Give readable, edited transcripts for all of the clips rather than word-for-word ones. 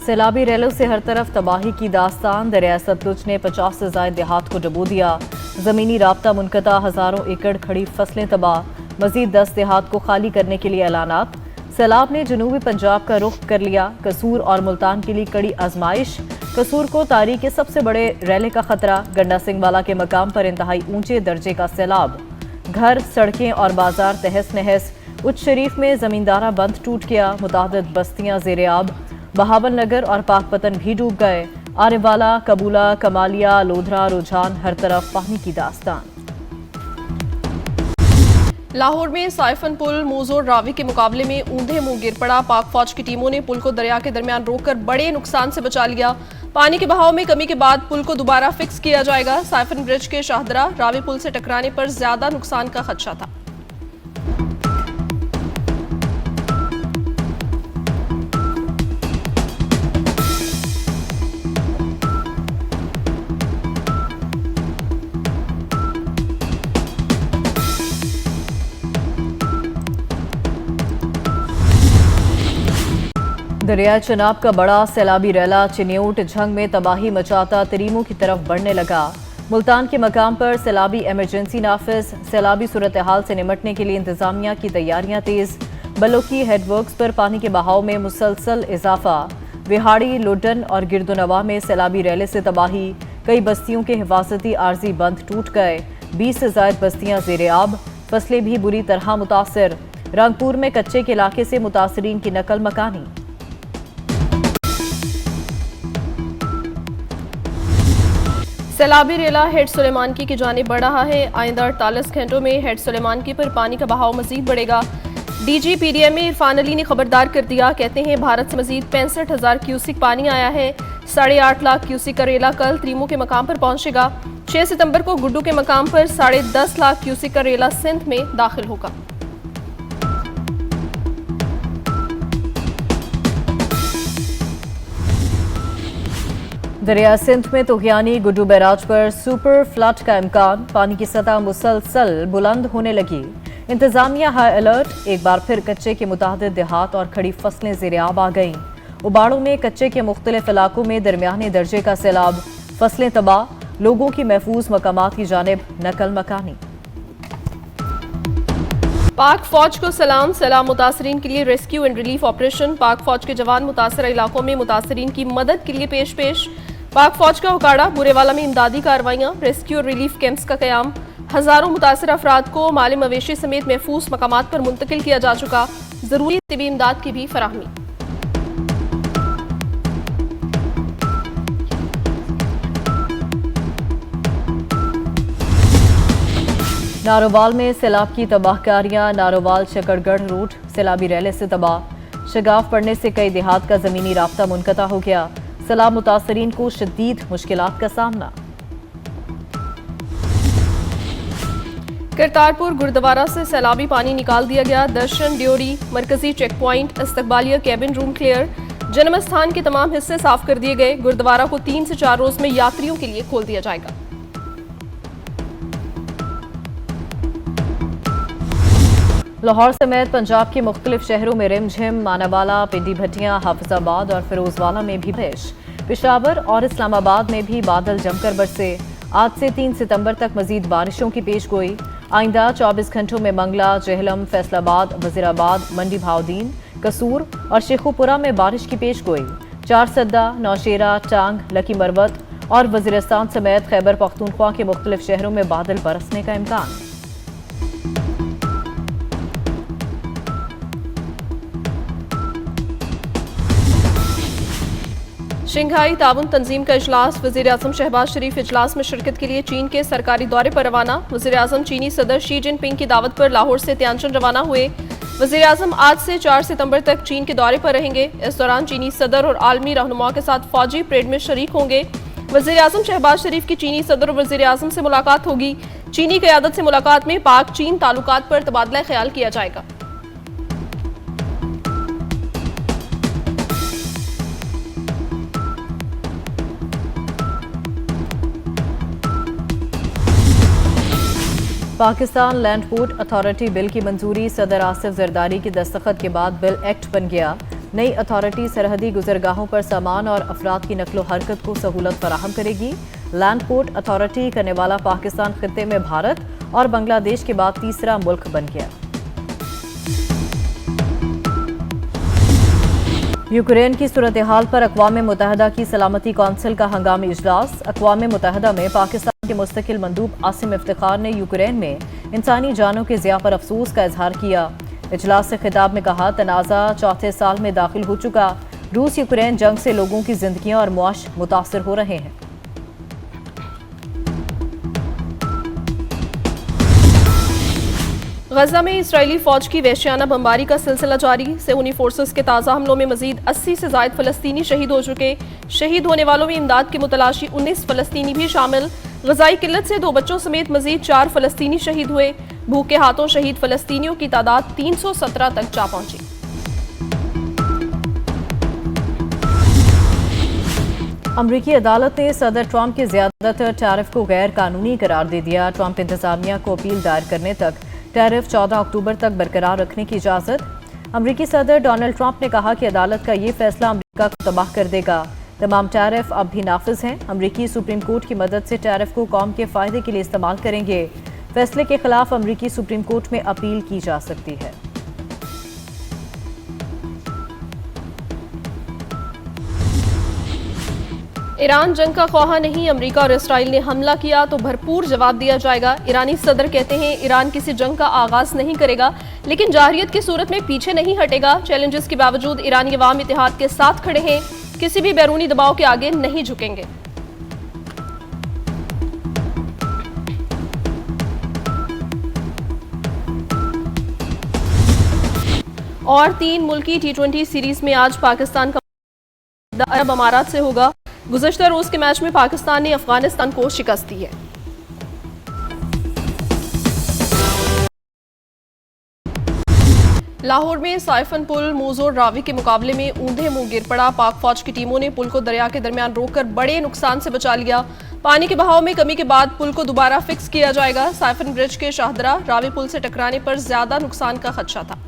सैलाबी रैलों से हर तरफ तबाही की दास्तान। दरिया सतलुज ने 50 से ज्यादा देहात को डुबो दिया। जमीनी राब्ता मुनक़ता, हजारों एकड़ खड़ी फसलें तबाह। मजीद 10 देहात को खाली करने के लिए ऐलानात। सैलाब ने जनूबी पंजाब का रुख कर लिया। कसूर और मुल्तान के लिए कड़ी आजमाइश। कसूर को तारीख के सबसे बड़े रैले का खतरा। गंडा सिंह वाला के मकाम पर इंतहाई ऊंचे दर्जे का सैलाब। घर, सड़कें और बाजार तहस नहस। उच्च शरीफ में जमींदारा बंद टूट गया। मुतादिद बस्तियां ज़ेरे आब। बहावल नगर और पाकपतन भी डूब गए। आरेवाला, कबूला, कमालिया, लोधरा, रुझान, हर तरफ पानी की दास्तान। लाहौर में साइफन पुल मोजोर रावी के मुकाबले में ऊंधे मुंह गिर पड़ा। पाक फौज की टीमों ने पुल को दरिया के दरमियान रोककर बड़े नुकसान से बचा लिया। पानी के बहाव में कमी के बाद पुल को दोबारा फिक्स किया जाएगा। साइफन ब्रिज के शाहदरा रावी पुल से टकराने पर ज्यादा नुकसान का खदशा था। दरिया चनाब का बड़ा सैलाबी रैला चिन्यूट झंग में तबाही मचाता तरीमों की तरफ बढ़ने लगा। मुल्तान के मकाम पर सैलाबी एमरजेंसी नाफिज। सैलाबी सूरत हाल से निमटने के लिए इंतजामिया की तैयारियां तेज। बलोकी हेडवर्क्स पर पानी के बहाव में मुसलसल इजाफा। विहाड़ी, लोडन और गिरदोनवा में सैलाबी रैले से तबाही। कई बस्तियों के हिफाजती आर्जी बंद टूट गए। 20 से ज्यादा बस्तियां ज़ेरे आब। फसलें भी बुरी तरह मुतासर। रंगपुर में कच्चे के इलाके से मुतासरीन की नकल मकानी। सैलाबी रेला हेड सुलेमानकी की जानिब बढ़ रहा है। आइंदा 48 घंटों में हेड सुलेमानकी पर पानी का बहाव मजीद बढ़ेगा। डीजी पीडीएमए इरफान अली ने खबरदार कर दिया। कहते हैं भारत से मजीद 65,000 क्यूसिक पानी आया है। 8.5 लाख क्यूसिक का रेला कल त्रीमो के मकाम पर पहुंचेगा। 6 सितंबर को गुड्डू के मकाम पर 10.5 लाख क्यूसिक का रेला सिंध में दाखिल होगा। दरिया सिंध में तोगयानी गुड्डू बैराज पर सुपर फ्लड का इम्कान। पानी की सतह मुसलसल बुलंद होने लगी। इंतजामिया हाई अलर्ट। एक बार फिर कच्चे के मुतादिद देहात और खड़ी फसलें ज़ेरे आब आ गईं। उबाड़ों में कच्चे के मुख्तलिफ इलाकों में दरमियाने दर्जे का सैलाब। फसलें तबाह। लोगों की महफूज मकामात की जानिब नकल मकानी। पाक फौज को सलाम। सैलाब मुतासरीन के लिए रेस्क्यू एंड रिलीफ ऑपरेशन। पाक फौज के जवान मुतासर इलाकों में मुतासरीन की मदद के लिए पेश। पाक फौज का उकाड़ा। बुरेवाला में इमदादी कार्रवाइयां। रेस्क्यू और रिलीफ कैंप्स का कयाम। हजारों मुतासर अफराद को माल मवेशी समेत महफूज मकामात पर मुंतकिल किया जा चुका। जरूरी तिबी इमदाद की भी फराहमी। नारोवाल में सैलाब की तबाहकारियां। नारोवाल शकरगढ़ रूट सैलाबी रैले से तबाह। शगाफ पड़ने से कई देहात का जमीनी राब्ता मुनक़ता हो गया। सैलाब मुतासरीन को शदीद मुश्किलात का सामना। करतारपुर गुरुद्वारा से सैलाबी पानी निकाल दिया गया। दर्शन ड्योरी मरकजी चेक पॉइंट इस्तकबालिया कैबिन रूम क्लियर। जन्म स्थान के तमाम हिस्से साफ कर दिए गए। गुरुद्वारा को 3 से 4 रोज में यात्रियों के लिए खोल दिया जाएगा। लाहौर समेत पंजाब के मुख्तलिफ शहरों में रिमझिम। मानावाला, पिंडी भट्टियां, हाफिजाबाद और फिरोजवाला में भी बारिश। पेशावर और इस्लामाबाद में भी बादल जमकर बरसे। आज से 3 सितंबर तक मजीद बारिशों की पेशगोई। आइंदा 24 घंटों में मंगला, जेहलम, फैसलाबाद, वजीराबाद, मंडी भाउदीन, कसूर और शेखुपुरा में बारिश की पेशगोई। 4 सद्दा, नौशेरा, टांग, लकी मरवत और वजीरिस्तान समेत खैबर पख्तूनख्वा के मुख्तलिफ शहरों में बादल बरसने का इम्कान। शंघाई ताउन तंजीम का इजलास। वज़ीर आज़म शहबाज शरीफ इजलास में शिरकत के लिए चीन के सरकारी दौरे पर रवाना। वज़ीर आज़म चीनी सदर शी जिनपिंग की दावत पर लाहौर से तियानचन रवाना हुए। वज़ीर आज़म आज से 4 सितंबर तक चीन के दौरे पर रहेंगे। इस दौरान चीनी सदर और आलमी रहनुमाओं के साथ फौजी परेड में शरीक होंगे। वज़ीर आज़म शहबाज शरीफ की चीनी सदर और वज़ीर आज़म से मुलाकात होगी। चीनी क़यादत से मुलाकात में पाक चीन ताल्लुकात पर तबादला ख्याल किया जाएगा। Pakistan land port authority bill की मंजूरी। सदर आसिफ जरदारी की दस्तखत के बाद बिल एक्ट बन गया। नई अथॉरिटी सरहदी गुजरगाहों पर सामान और अफराद की नकलो हरकत को सहूलत फराहम करेगी। लैंड पोर्ट अथॉरिटी करने वाला पाकिस्तान खित्ते में भारत और बांग्लादेश के बाद तीसरा मुल्क बन गया। यूक्रेन की सूरत हाल पर अक़वाम मुत्तहिदा की सलामती कौंसिल का हंगामी इजलास। अक़वाम मुत्तहिदा में पाकिस्तान के मुस्तकिल मंदूब आसिम इफ्तिखार ने यूक्रेन में इंसानी जानों के ज़िया पर अफसोस का इजहार किया। इजलास से खिताब में कहा, तनाज़ा चौथे साल में दाखिल हो चुका। रूस यूक्रेन जंग से लोगों की जिंदगियां और मुआश मुतासर हो रहे हैं। गजा में इजरायली फौज की वहशियाना बमबारी का सिलसिला जारी। सेहूनी फोर्सेस के ताज़ा हमलों में मजीद 80 से ज़ायद फ़लस्तीनी शहीद हो चुके। शहीद होने वालों में इमदाद की मुतलाशी 19 फ़लस्तीनी भी शामिल। ग़ज़ाई किल्लत से 2 बच्चों समेत मजीद 4 फ़लस्तीनी शहीद हुए। भूख के हाथों शहीद फ़लस्तीनियों की तादाद 317 तक जा पहुंची। अमरीकी अदालत ने सदर ट्रंप के ज़्यादातर टैरिफ को गैर कानूनी करार दे दिया। ट्रंप इंतजामिया को अपील दायर करने तक टैरिफ 14 अक्टूबर तक बरकरार रखने की इजाज़त। अमरीकी सदर डोनाल्ड ट्रंप ने कहा कि अदालत का ये फैसला अमरीका को तबाह कर देगा। तमाम टैरिफ अब भी नाफिज हैं। अमरीकी सुप्रीम कोर्ट की मदद से टैरिफ को कौम के फ़ायदे के लिए इस्तेमाल करेंगे। फैसले के खिलाफ अमरीकी सुप्रीम कोर्ट में अपील की जा सकती है। ईरान जंग का ख्वाहा नहीं, अमेरिका और इसराइल ने हमला किया तो भरपूर जवाब दिया जाएगा। ईरानी सदर कहते हैं ईरान किसी जंग का आगाज नहीं करेगा, लेकिन जारहियत की सूरत में पीछे नहीं हटेगा। चैलेंजेस के बावजूद ईरानी अवाम इत्तेहाद के साथ खड़े हैं, किसी भी बैरूनी दबाव के आगे नहीं झुकेंगे। और 3 मुल्की T20 सीरीज में आज पाकिस्तान का अरब अमारात से होगा। गुज़श्ता रोज के मैच में पाकिस्तान ने अफगानिस्तान को शिकस्त दी है। लाहौर में साइफन पुल मोजोर रावी के मुकाबले में ऊंधे मुंह गिर पड़ा। पाक फौज की टीमों ने पुल को दरिया के दरमियान रोककर बड़े नुकसान से बचा लिया। पानी के बहाव में कमी के बाद पुल को दोबारा फिक्स किया जाएगा। साइफन ब्रिज के शाहदरा रावी पुल से टकराने पर ज्यादा नुकसान का खदशा था।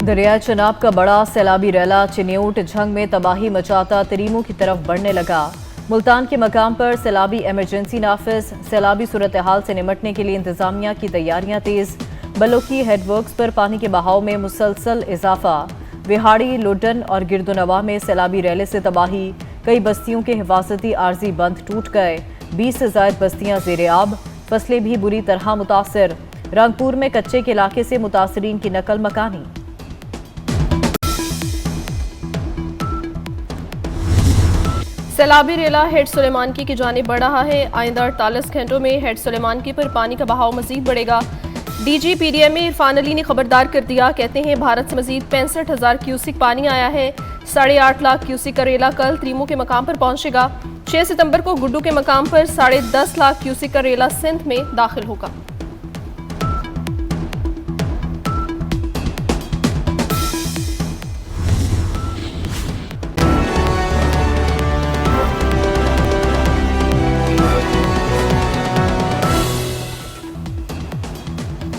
दरिया चनाब का बड़ा सैलाबी रैला चिन्यूट झंग में तबाही मचाता तरीमों की तरफ बढ़ने लगा। मुल्तान के मकाम पर सैलाबी एमरजेंसी नाफिज। सैलाबी सूरत हाल से निमटने के लिए इंतजामिया की तैयारियां तेज। बलोकी हेडवर्क्स पर पानी के बहाव में मुसलसल इजाफा। विहाड़ी, लोडन और गिरदोनवा में सैलाबी रैले से तबाही। कई बस्तियों के हिफाजती आर्जी बंद टूट गए। 20 से ज्यादा बस्तियां ज़ेरे आब। फसलें भी बुरी तरह मुतासर। रंगपुर में कच्चे के इलाके से मुतासरीन की नकल मकानी। सैलाबी रेला हेड सुलेमानकी की जानिब बढ़ रहा है। आइंदा 48 घंटों में हेड सुलेमानकी पर पानी का बहाव मजीद बढ़ेगा। डीजी पीडीएम इरफान अली ने खबरदार कर दिया। कहते हैं भारत से मजीद 65,000 क्यूसिक पानी आया है। 8.5 लाख क्यूसिक का रेला कल त्रीमो के मकाम पर पहुंचेगा। 6 सितंबर को गुड्डू के मकाम पर 10.5 लाख क्यूसिक का रेला सिंध में दाखिल होगा।